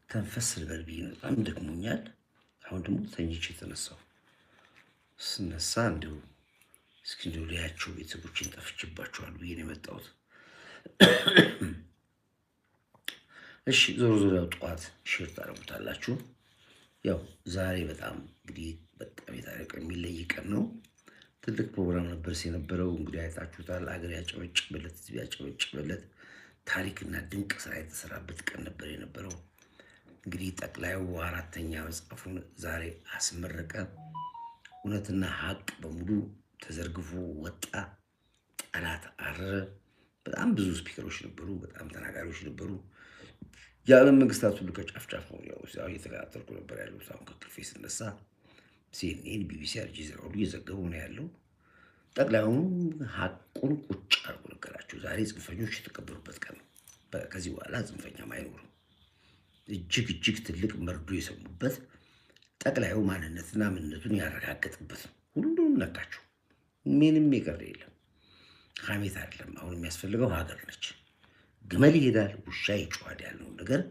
ተንፈስ ልበል ብዬ ነው። በጣም ደክሞኛል። አሁን ደግሞ ተኝቼ የተነሳው ስነሳ እንደው እስኪ እንደው ሊያቸው ቤተሰቦቼን ጠፍቼባቸዋል ብዬ ነው የመጣሁት። እሺ ዞሮ ዞሮ ያው ጠዋት ሼር ታደርጉታላችሁ። ያው ዛሬ በጣም እንግዲህ በጣም የታሪክ የሚለይ ቀን ነው። ትልቅ ፕሮግራም ነበር የነበረው። እንግዲህ አይታችሁታል። ሀገር ያጨበጨበለት፣ ህዝብ ያጨበጨበለት ታሪክና ድንቅ ስራ የተሰራበት ቀን ነበር የነበረው። እንግዲህ ጠቅላዩ አራተኛ መጽሐፉን ዛሬ አስመረቀ። እውነትና ሀቅ በሙሉ ተዘርግፎ ወጣ። ጠላት አረረ። በጣም ብዙ ስፒከሮች ነበሩ፣ በጣም ተናጋሪዎች ነበሩ። የዓለም መንግስታት ሁሉ ከጫፍ ጫፍ ነው ያው እየተከታተልኩ ነበር ያለው። አሁን ከክልፌ ስነሳ ሲኤንኤን፣ ቢቢሲ፣ አልጀዚራ ሁሉ እየዘገቡ ነው ያለው። ጠቅላዩም ሀቁን ቁጭ አድርጎ ነገራቸው። ዛሬ ጽንፈኞች የተቀበሩበት ቀን ነው። ከዚህ በኋላ ጽንፈኛም አይኖርም። እጅግ እጅግ ትልቅ መርዶ የሰሙበት ጠቅላዩ ማንነትና ምንነቱን ያረጋገጥበት ነው። ሁሉም ነካቸው። ምንም የቀረ የለም። ሐሜት አይደለም። አሁን የሚያስፈልገው ሀገር ነች። ግመል ይሄዳል፣ ውሻ ይጮሃል ያልነው ነገር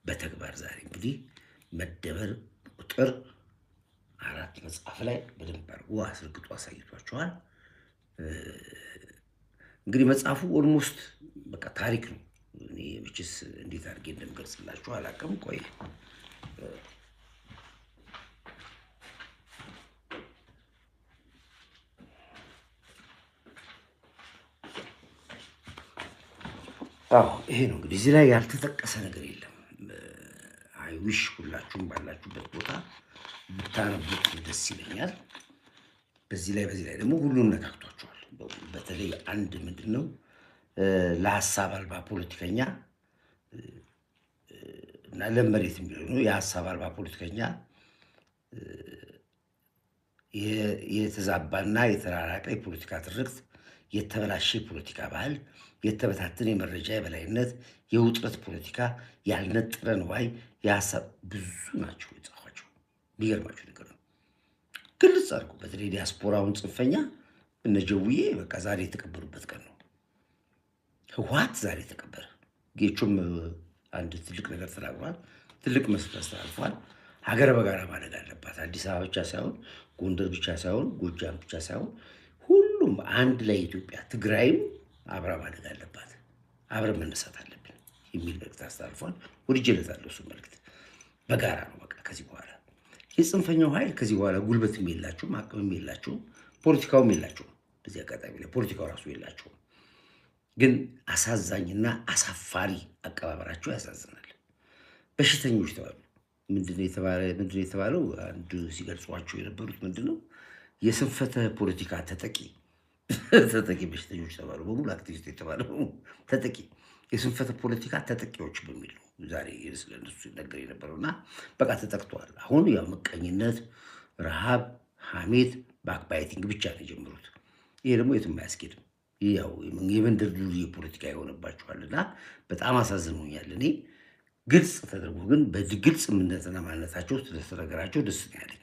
በተግባር ዛሬ እንግዲህ መደመር ቁጥር 4 መጽሐፍ ላይ በደንብ አድርጎ አስረግጦ አሳይቷቸዋል። እንግዲህ መጽሐፉ ኦልሞስት በቃ ታሪክ ነው። እኔ መቼስ እንዴት አድርጌ እንደምገልጽላችሁ አላውቅም። ቆይ ይሄ ነው እንግዲህ እዚህ ላይ ያልተጠቀሰ ነገር የለም። አይዊሽ ሁላችሁም ባላችሁበት ቦታ ብታነቡት ደስ ይለኛል። በዚህ ላይ ደግሞ ሁሉም ነካክቷቸዋል። በተለይ አንድ ምንድን ነው ለሀሳብ አልባ ፖለቲከኛ እና ለመሬት የሚለው ነው። የሀሳብ አልባ ፖለቲከኛ የተዛባና የተራራቀ የፖለቲካ ትርክት፣ የተበላሸ የፖለቲካ ባህል፣ የተበታተነ የመረጃ የበላይነት፣ የውጥረት ፖለቲካ፣ ያልነጠረ ንዋይ፣ የሀሳብ ብዙ ናቸው የጻፏቸው። የሚገርማቸው ነገር ነው። ግልጽ አድርጎ በተለይ ዲያስፖራውን ጽንፈኛ እነ ጀውዬ በቃ ዛሬ የተቀበሩበት ቀን ነው። ህወሓት ዛሬ ተቀበረ። ጌቾም አንድ ትልቅ ነገር ተናግሯል። ትልቅ መስመር አስተላልፏል። ሀገር በጋራ ማደግ አለባት። አዲስ አበባ ብቻ ሳይሆን፣ ጎንደር ብቻ ሳይሆን፣ ጎጃም ብቻ ሳይሆን ሁሉም አንድ ላይ ኢትዮጵያ፣ ትግራይም አብራ ማደግ አለባት። አብረን መነሳት አለብን የሚል መልዕክት አስተላልፏል። ወድጄለታለሁ። እሱ መልዕክት በጋራ ነው። በቃ ከዚህ በኋላ የጽንፈኛው ኃይል ከዚህ በኋላ ጉልበትም የላቸውም፣ አቅምም የላቸውም፣ ፖለቲካውም የላቸውም። በዚህ አጋጣሚ ላይ ፖለቲካው ራሱ የላቸውም። ግን አሳዛኝና አሳፋሪ አቀባበራቸው ያሳዝናል። በሽተኞች ተባሉ። ምንድነው የተባለው? አንዱ ሲገልጿቸው የነበሩት ምንድነው የስንፈተ ፖለቲካ ተጠቂ በሽተኞች ተባሉ። በሙሉ አክቲቪስት የተባለው ተጠቂ የስንፈተ ፖለቲካ ተጠቂዎች በሚል ነው ዛሬ ስለነሱ ሲነገር የነበረውና በቃ ተጠቅተዋል። አሁን ያው ምቀኝነት፣ ረሃብ፣ ሐሜት፣ ባክባይቲንግ ብቻ ነው የጀመሩት። ይሄ ደግሞ የትም አያስኬድም። ያው የመንደር ዱርዬ ፖለቲካ ይሆንባቸዋልና በጣም አሳዝኖኛል። እኔ ግልጽ ተደርጎ ግን በግልጽ ምንነትና ማንነታቸው ስለተነገራቸው ደስ ያለኝ።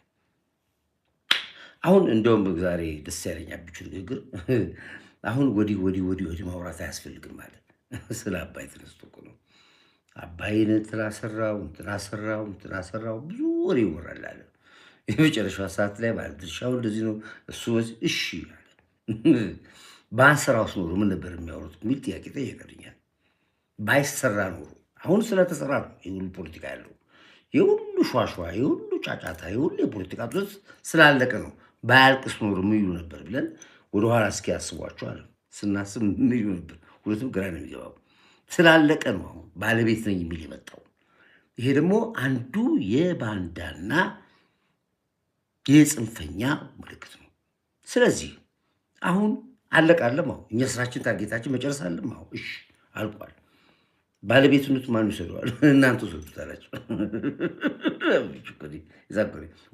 አሁን እንደውም ዛሬ ደስ ያለኝ አብቹ ንግግር አሁን ወዲህ ማውራት አያስፈልግም ማለት ስለ አባይ ተነስቶ እኮ ነው። አባይን እንትና ሰራው ብዙ ወሬ ይወራል አለ። የመጨረሻው ሰዓት ላይ ባለድርሻው እንደዚህ ነው እሱ እሺ አለ። ባንሰራውስ ኖሮ ምን ነበር የሚያወሩት የሚል ጥያቄ ጠየቀልኛል። ባይሰራ ኖሮ አሁን ስለተሰራ ነው የሁሉ ፖለቲካ ያለው የሁሉ ሿሿ የሁሉ ጫጫታ የሁሉ የፖለቲካ ጦስ ስላለቀ ነው። ባያልቅስ ኖሮ ምን ይሉ ነበር ብለን ወደኋላ እስኪ ያስቧቸው አለ። ስናስብ ምን ይሉ ነበር? ሁለቱም ግራ ነው የሚገባው። ስላለቀ ነው አሁን ባለቤት ነኝ የሚል የመጣው። ይሄ ደግሞ አንዱ የባንዳና የጽንፈኛ ምልክት ነው። ስለዚህ አሁን አለቃለም። አሁን እኛ ስራችን ታርጌታችን መጨረስ አለም። አሁን እሺ አልቋል። ባለቤትነቱ ማን ይሰደዋል? እናንተ ውሰዱት አላችሁ።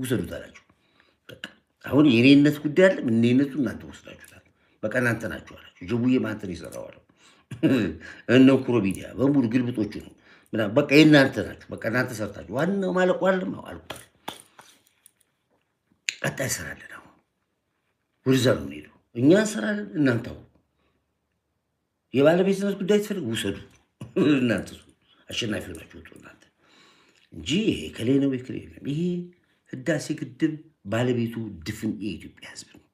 ውሰዱት አላችሁ። በቃ አሁን የኔነት ጉዳይ አለ። እኔነቱ እናንተ ወስዳችሁታል። በቃ እናንተ ናችሁ አላችሁ። ጀቡዬ ማንተን ይሰራዋል። እነ ኩሮ ሚዲያ በሙሉ ግልብጦቹ ነው ምናምን በቃ የእናንተ ናችሁ። በቃ እናንተ ሰርታችሁ ዋናው ማለቁ አለም። አልቋል። ቀጣይ እንሰራለን። አሁን ወደዛ ነው የምንሄደው። እኛ እንሰራለን፣ እናንተ የባለቤትነት ጉዳይ ትፈልግ ውሰዱ። እናንተ አሸናፊ ሆናችሁ ወጡ። እናንተ እንጂ ከሌ ነው ከሌ ነው። ይሄ ህዳሴ ግድብ ባለቤቱ ድፍን የኢትዮጵያ ህዝብ ነው።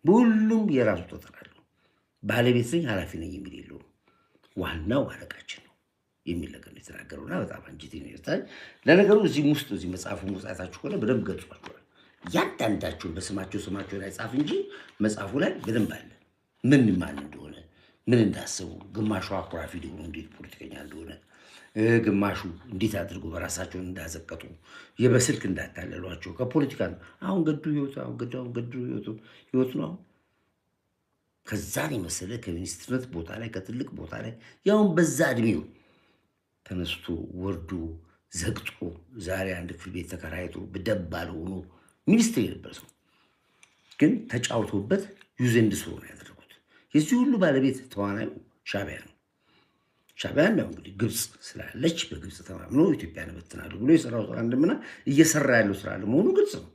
ሁሉም የራሱ ተጠራሉ። ባለቤት ነኝ ኃላፊ ነኝ የሚል የለውም። ዋናው አለቃችን ነው የሚል ነገር የተናገረውና በጣም አንጀቴ ነው ይርታል። ለነገሩ እዚህም ውስጥ እዚህ መጽሐፉ መጻታችሁ ከሆነ በደንብ ገልጿቸዋል። ያንዳንዳቸውን በስማቸው ላይ ጻፍ እንጂ መጽሐፉ ላይ በደንብ አለ። ምን ማን እንደሆነ ምን እንዳሰቡ፣ ግማሹ አኩራፊ ደግሞ እንዴት ፖለቲከኛ እንደሆነ፣ ግማሹ እንዴት አድርጎ በራሳቸውን እንዳዘቀጡ፣ የበስልክ እንዳታለሏቸው ከፖለቲካ ነው። አሁን ገዱ ህይወቱ ነው። ከዛን የመሰለ ከሚኒስትርነት ቦታ ላይ ከትልቅ ቦታ ላይ ያውን በዛ እድሜው ተነስቶ ወርዶ ዘግጦ ዛሬ አንድ ክፍል ቤት ተከራይቶ በደባል ሆኖ ሚኒስትር የነበረ ሰው ግን ተጫውቶበት ዩዘንድ ስሮ ነው ያደረጉት። የዚህ ሁሉ ባለቤት ተዋናዩ ሻዕቢያ ነው። ሻዕቢያ ነው እንግዲህ ግብጽ ስላለች በግብጽ ተማምኖ ኢትዮጵያን በትናሉ ብሎ የሰራው ስራ እንደምና እየሰራ ያለው ስራ ለመሆኑ ግልጽ ነው።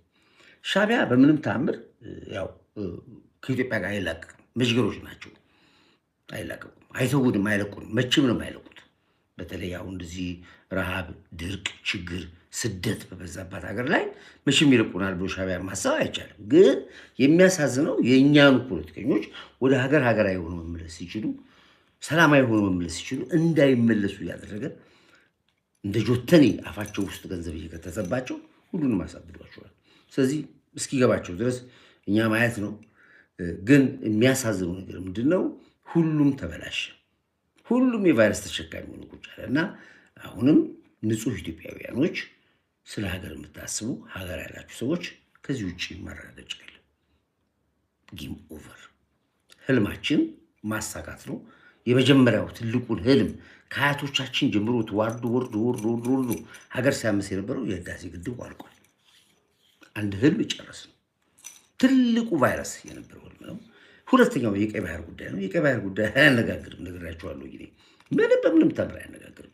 ሻዕቢያ በምንም ተአምር ያው ከኢትዮጵያ ጋር አይላቀቅም። መሽገሮች ናቸው፣ አይላቀቁም፣ አይተውንም፣ አይለቁንም፣ መቼም ነው አይለቁት። በተለይ አሁን እንደዚህ ረሃብ፣ ድርቅ፣ ችግር፣ ስደት በበዛባት ሀገር ላይ መቼም ይለቁናል ብሎ ሻዕቢያ ማሰብ አይቻልም። ግን የሚያሳዝነው የእኛኑ ፖለቲከኞች ወደ ሀገራዊ ሆኖ መመለስ ሲችሉ፣ ሰላማዊ ሆኖ መመለስ ሲችሉ እንዳይመለሱ እያደረገ እንደ ጆተኔ አፋቸው ውስጥ ገንዘብ እየከተተባቸው ሁሉንም አሳብዷቸዋል። ስለዚህ እስኪገባቸው ድረስ እኛ ማየት ነው። ግን የሚያሳዝነው ነገር ምንድን ነው? ሁሉም ተበላሸ። ሁሉም የቫይረስ ተሸካሚ ሆኖ ቁጭ አለ እና አሁንም ንጹህ ኢትዮጵያውያኖች ስለ ሀገር የምታስቡ ሀገር ያላችሁ ሰዎች ከዚህ ውጭ ማረጋገጫ የለም። ጌም ኦቨር። ህልማችን ማሳካት ነው። የመጀመሪያው ትልቁን ህልም ከአያቶቻችን ጀምሮ ወርዶ ሀገር ሲያመስ የነበረው የህዳሴ ግድብ አልቋል። አንድ ህልም ጨረስን። ትልቁ ቫይረስ የነበረው ህልም ነው። ሁለተኛው የቀይ ባህር ጉዳይ ነው። የቀይ ባህር ጉዳይ አያነጋግርም፣ ነግራቸዋለሁ። እንግዲህ በምንም ተምር አያነጋግርም።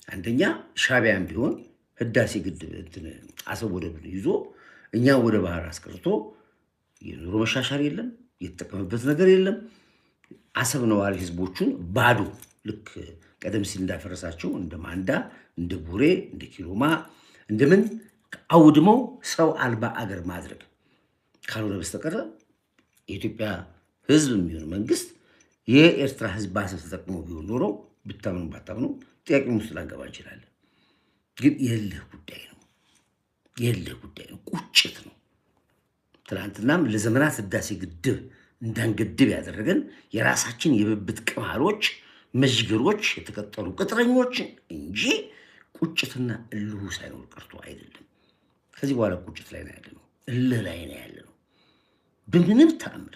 አንደኛ ሻዕቢያም ቢሆን ህዳሴ ግድብ አሰብ ወደብን ይዞ እኛ ወደ ባህር አስቀርቶ የኑሮ መሻሻል የለም፣ የተጠቀመበት ነገር የለም። አሰብ ነዋሪ ህዝቦቹን ባዶ ልክ ቀደም ሲል እንዳፈረሳቸው እንደ ማንዳ፣ እንደ ቡሬ፣ እንደ ኪሎማ እንደምን አውድመው ሰው አልባ አገር ማድረግ ካልሆነ በስተቀር የኢትዮጵያ ህዝብ የሚሆን መንግስት የኤርትራ ህዝብ በአሰብ ተጠቅሞ ቢሆን ኖሮ ብታምኑ ባታምኑ ጥያቄ ውስጥ ላንገባ እንችላለን። ግን የልህ ጉዳይ ነው፣ ቁጭት ነው። ትናንትናም ለዘመናት ህዳሴ ግድብ እንዳንገድብ ያደረገን የራሳችን የብብት ቅማሎች፣ መዥገሮች፣ የተቀጠሉ ቅጥረኞች እንጂ ቁጭትና እልሁ ሳይኖር ቀርቶ አይደለም። ከዚህ በኋላ ቁጭት ላይ ነው ያለነው፣ እልህ ላይ ነው ያለነው። በምንም ተአምር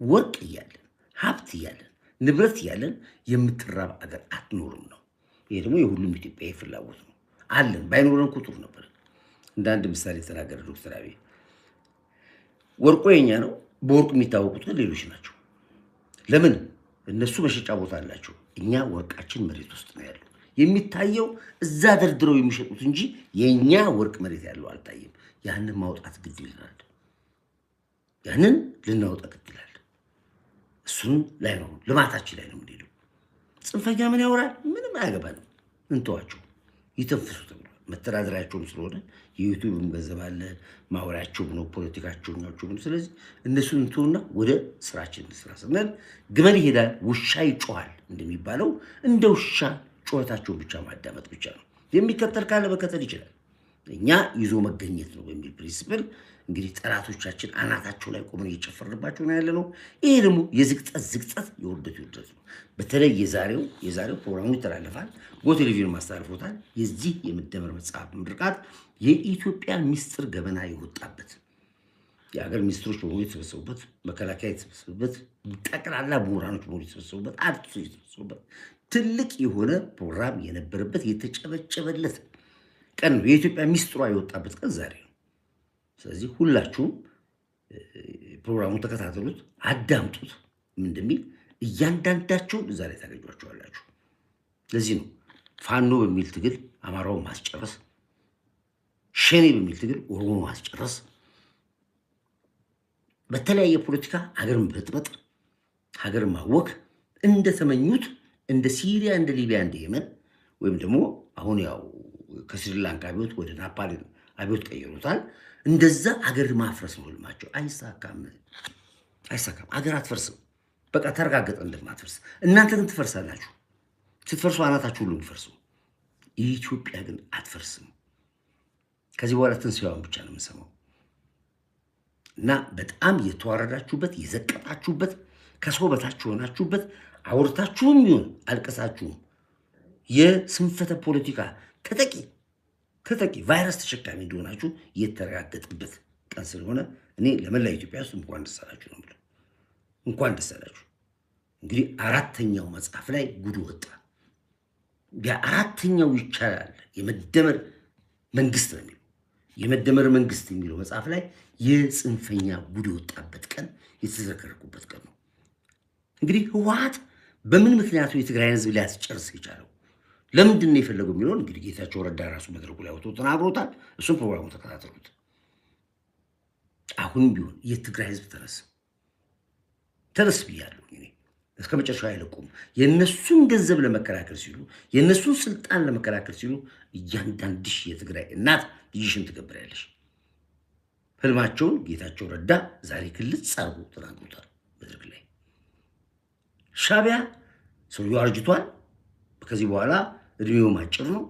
ወርቅ እያለን ሀብት እያለን ንብረት እያለን የምትራብ አገር አትኖርም ነው። ይሄ ደግሞ የሁሉም ኢትዮጵያዊ ፍላጎት ነው። አለን ባይኖረን ቁጥር ነበር። እንደ አንድ ምሳሌ የተናገረ ዶክተር አብይ ወርቁ የኛ ነው፣ በወርቁ የሚታወቁት ሌሎች ናቸው። ለምን? እነሱ መሸጫ ቦታ አላቸው። እኛ ወርቃችን መሬት ውስጥ ነው ያለው። የሚታየው እዛ ደርድረው የሚሸጡት እንጂ የኛ ወርቅ መሬት ያለው አልታየም። ያንን ማውጣት ግድ ይላል። ያንን ልናወጣ ግድ ይላል። እሱን ላይ ነው ልማታችን ላይ ነው የምንሄደው። ጽንፈኛ ምን ያወራል? ምንም አያገባንም። እንተዋቸው፣ ይተንፍሱ ተብሏል። መተዳደሪያቸውም ስለሆነ የዩቲዩብም ገንዘብ አለ፣ ማወሪያቸውም ነው፣ ፖለቲካቸውም ነው። ስለዚህ እነሱን እንተውና ወደ ስራችን እንስራ ስንል ግመል ይሄዳል ውሻ ይጮሃል እንደሚባለው እንደ ውሻ ጩኸታቸውን ብቻ ማዳመጥ ብቻ ነው። የሚከተል ካለ መከተል ይችላል። እኛ ይዞ መገኘት ነው በሚል ፕሪንሲፕል እንግዲህ ጠላቶቻችን አናታቸው ላይ ቆመን እየጨፈርንባቸው ነው ያለ ነው። ይሄ ደግሞ የዝቅጠት የውርደት ነው። በተለይ የዛሬው ፕሮግራሙ ይተላለፋል፣ ጎ ቴሌቪዥን ማስተላለፎታል። የዚህ የመደመር መጽሐፍ ምርቃት የኢትዮጵያ ሚስጥር ገበና የወጣበት የሀገር ሚኒስትሮች በሙሉ የተሰበሰቡበት፣ መከላከያ የተሰበሰቡበት፣ ጠቅላላ ምሁራኖች በሙሉ የተሰበሰቡበት፣ አርቲስቶች የተሰበሰቡበት ትልቅ የሆነ ፕሮግራም የነበረበት የተጨበጨበለት ቀን ነው። የኢትዮጵያ ሚስጥሯ የወጣበት ቀን ዛሬ ነው። ስለዚህ ሁላችሁም ፕሮግራሙን ተከታተሉት፣ አዳምጡት። ምን እንደሚል እያንዳንዳቸውን እዛ ላይ ታገኟቸዋላችሁ። ለዚህ ነው ፋኖ በሚል ትግል አማራውን ማስጨረስ፣ ሸኔ በሚል ትግል ኦሮሞ ማስጨረስ፣ በተለያየ ፖለቲካ ሀገርን በጥበጥ ሀገርን ማወክ እንደተመኙት እንደ ሲሪያ፣ እንደ ሊቢያ፣ እንደ የመን ወይም ደግሞ አሁን ያው ከስሪላንካ አብዮት ወደ ናፓል አብዮት ቀይሩታል። እንደዛ አገር ማፍረስ ነው ህልማቸው። አይሳካም። አገር አትፈርስም። በቃ ተረጋገጠ እንደማትፈርስ። እናንተ ግን ትፈርሳላችሁ። ስትፈርሱ አናታችሁ ሁሉ የሚፈርሱ። ኢትዮጵያ ግን አትፈርስም። ከዚህ በኋላ ትንሣኤዋን ብቻ ነው የምንሰማው እና በጣም የተዋረዳችሁበት የዘቀጣችሁበት ከሰው በታች ሆናችሁበት አውርታችሁም ይሁን አልቀሳችሁም የስንፈተ ፖለቲካ ተጠቂ ቫይረስ ተሸካሚ እንደሆናችሁ የተረጋገጠበት ቀን ስለሆነ እኔ ለመላ ኢትዮጵያ ውስጥ እንኳን ደስ አላችሁ ነው የምለው። እንኳን ደስ አላችሁ። እንግዲህ አራተኛው መጽሐፍ ላይ ጉድ ወጣ። የአራተኛው ይቻላል የመደመር መንግስት ነው የሚለው የመደመር መንግስት የሚለው መጽሐፍ ላይ የጽንፈኛ ጉድ የወጣበት ቀን የተዘከረኩበት ቀን ነው። እንግዲህ ህወሓት በምን ምክንያቱ የትግራይን ህዝብ ሊያስጨርስ የቻለው ለምንድን ነው የፈለገው የሚለውን እንግዲህ ጌታቸው ረዳ ራሱ መድረኩ ላይ ወጥቶ ተናግሮታል። እሱም ፕሮግራሙ ተከታተሉት። አሁንም ቢሆን የትግራይ ህዝብ ተነስ ብያለሁ። እኔ እስከ መጨረሻው አይለቁም። የእነሱን ገንዘብ ለመከላከል ሲሉ የእነሱን ስልጣን ለመከላከል ሲሉ እያንዳንድሽ የትግራይ እናት ልጅሽን ትገብሪያለሽ። ህልማቸውን ጌታቸው ረዳ ዛሬ ክልጽ አድርጎ ተናግሮታል መድረክ ላይ። ሻዕቢያ ሰውየው አርጅቷል። ከዚህ በኋላ እድሜው አጭር ነው።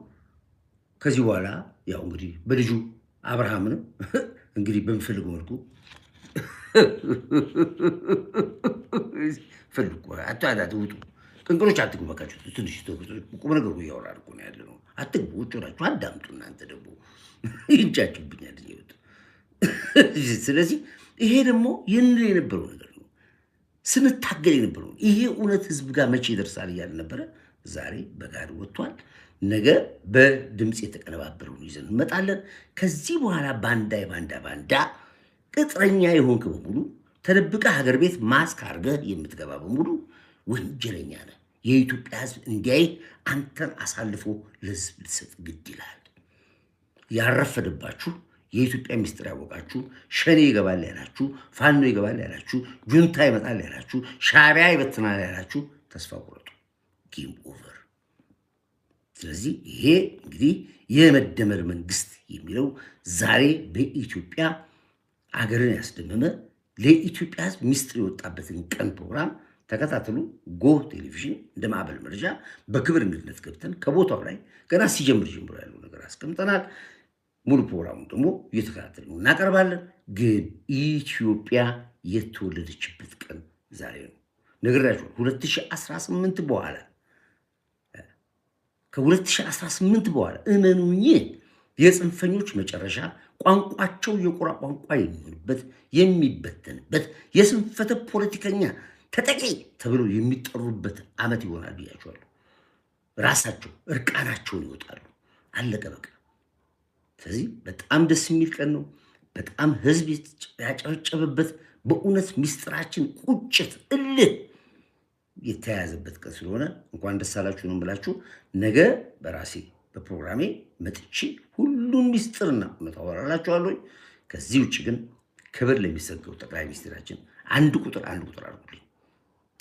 ከዚህ በኋላ ያው እንግዲህ በልጁ አብርሃም ነው እንግዲህ በሚፈልገው መልኩ ፈልጉ። ውጡ፣ ቅንቅኖች አትግቡ። በቃችሁ ትንሽ ቁም ነገር እያወራን እኮ ነው ያለነው። አትግቡ፣ ውጭ ሆናችሁ አዳምጡ። እናንተ ደግሞ ይንጫችሁብኛል እየወጡ። ስለዚህ ይሄ ደግሞ የነበረው ነገር ነው፣ ስንታገል የነበረው ይሄ እውነት ህዝብ ጋር መቼ ይደርሳል እያለ ነበረ። ዛሬ በጋር ወጥቷል። ነገ በድምፅ የተቀነባበረውን ይዘን እንመጣለን። ከዚህ በኋላ ባንዳ ቅጥረኛ የሆንክ በሙሉ ተደብቀ ሀገር ቤት ማስክ አድርገህ የምትገባ በሙሉ ወንጀለኛ ነህ። የኢትዮጵያ ህዝብ እንዲያይ አንተን አሳልፎ ለህዝብ ልትሰጥ ግድ ይላል። ያረፈደባችሁ የኢትዮጵያ ሚስጥር ያወቃችሁ ሸኔ ይገባል ያላችሁ፣ ፋኖ ይገባል ያላችሁ፣ ጁንታ ይመጣል ያላችሁ፣ ሻዕቢያ ይበትናል ያላችሁ ተስፋ ቁረጡ። ጌም ኦቨር። ስለዚህ ይሄ እንግዲህ የመደመር መንግስት የሚለው ዛሬ በኢትዮጵያ አገርን ያስደመመ ለኢትዮጵያ ህዝብ ሚስጥር የወጣበትን ቀን ፕሮግራም ተከታተሉ። ጎህ ቴሌቪዥን እንደ ማዕበል መረጃ በክብር እንግድነት ገብተን ከቦታው ላይ ገና ሲጀምር ጀምሮ ያለው ነገር አስቀምጠናል። ሙሉ ፕሮግራሙ ደግሞ እየተከታተል ነው እናቀርባለን። ግን ኢትዮጵያ የተወለደችበት ቀን ዛሬ ነው። ነግራችሁ 2018 በኋላ ከ2018 በኋላ እመኑኝ የጽንፈኞች መጨረሻ ቋንቋቸው የቁራ ቋንቋ የሚሆንበት የሚበተንበት የስንፈተ ፖለቲከኛ ተጠቂ ተብሎ የሚጠሩበት ዓመት ይሆናል ብያቸዋለሁ። ራሳቸው እርቃናቸውን ይወጣሉ። አለቀ በቃ። ስለዚህ በጣም ደስ የሚል ቀን ነው። በጣም ህዝብ ያጨበጨበበት በእውነት ሚስጥራችን ቁጭት እልህ የተያያዘበት ቀን ስለሆነ እንኳን ደስ አላችሁ ነው ብላችሁ ነገ በራሴ በፕሮግራሜ መጥቼ ሁሉን ሚስጥርና እውነት አወራላችኋለሁ። ከዚህ ውጭ ግን ክብር ለሚሰገው ጠቅላይ ሚኒስትራችን አንድ ቁጥር አድርጉልኝ።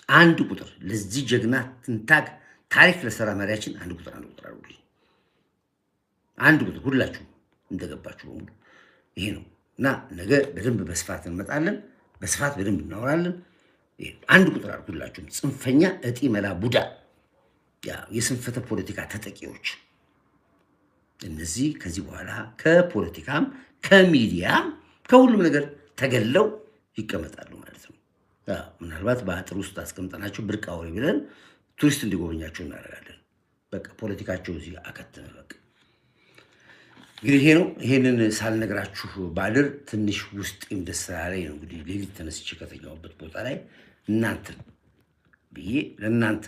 አንድ ቁጥር ለዚህ ጀግና ትንታግ ታሪክ ለሰራ መሪያችን አንድ ቁጥር አድርጉልኝ። አንድ ቁጥር ሁላችሁ እንደገባችሁ በሙሉ ይሄ ነው እና ነገ በደንብ በስፋት እንመጣለን። በስፋት በደንብ እናወራለን። አንድ ቁጥር አድርጉላችሁ። ጽንፈኛ እጢ መላ ቡዳ የስንፈተ ፖለቲካ ተጠቂዎች እነዚህ ከዚህ በኋላ ከፖለቲካም ከሚዲያም ከሁሉም ነገር ተገለው ይቀመጣሉ ማለት ነው። ምናልባት በአጥር ውስጥ አስቀምጠናቸው ብርቅ አውሬ ብለን ቱሪስት እንዲጎበኛቸው እናደርጋለን። በቃ ፖለቲካቸው እዚህ አከተመ። በቃ እንግዲህ ይሄ ነው። ይሄንን ሳልነግራችሁ ባድር ትንሽ ውስጤም ደስ ስላለኝ ነው። እንግዲህ ሌሊት ተነስቼ ከተኛሁበት ቦታ ላይ እናንተን ብዬ ለእናንተ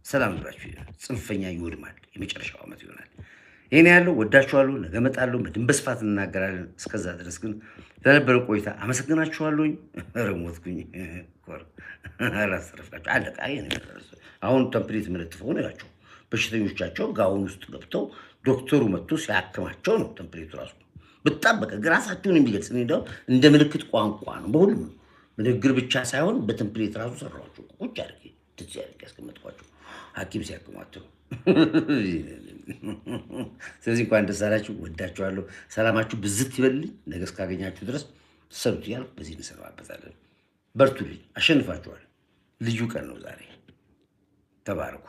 ሰላም ብላችሁ ጽንፈኛ ይወድማል፣ የመጨረሻው ዓመት ይሆናል። ይሄን ያለው ወዳችኋለሁ። ነገ እመጣለሁ፣ በደንብ በስፋት እናገራለን። እስከዛ ድረስ ግን ለነበረን ቆይታ አመሰግናችኋለሁኝ። ረሞትኩኝ አላስተረፍላችሁ አለቃ። አሁን ተምፕሌት መለጥፈው ነው ያቸው በሽተኞቻቸው ጋውን ውስጥ ገብተው ዶክተሩ መጥቶ ሲያክማቸው ነው ተምፕሌቱ ራሱ በጣም በቃ ራሳቸውን የሚገልጽ ነው። እንደው እንደ ምልክት ቋንቋ ነው። በሁሉም ንግግር ብቻ ሳይሆን በተምፕሌት ራሱ ሰራቸው። ቁጭ አድርጌ ትዝ ያድርጌ ያስቀመጥኳቸው ሐኪም ሲያክሟቸው። ስለዚህ እንኳን ደስ አላችሁ። ወዳችኋለሁ። ሰላማችሁ ብዝት ይበልልኝ። ነገ እስካገኛችሁ ድረስ ሰሩት እያልኩ በዚህ እንሰናበታለን። በርቱልኝ። አሸንፋችኋል። ልዩ ቀን ነው ዛሬ። ተባረኩ።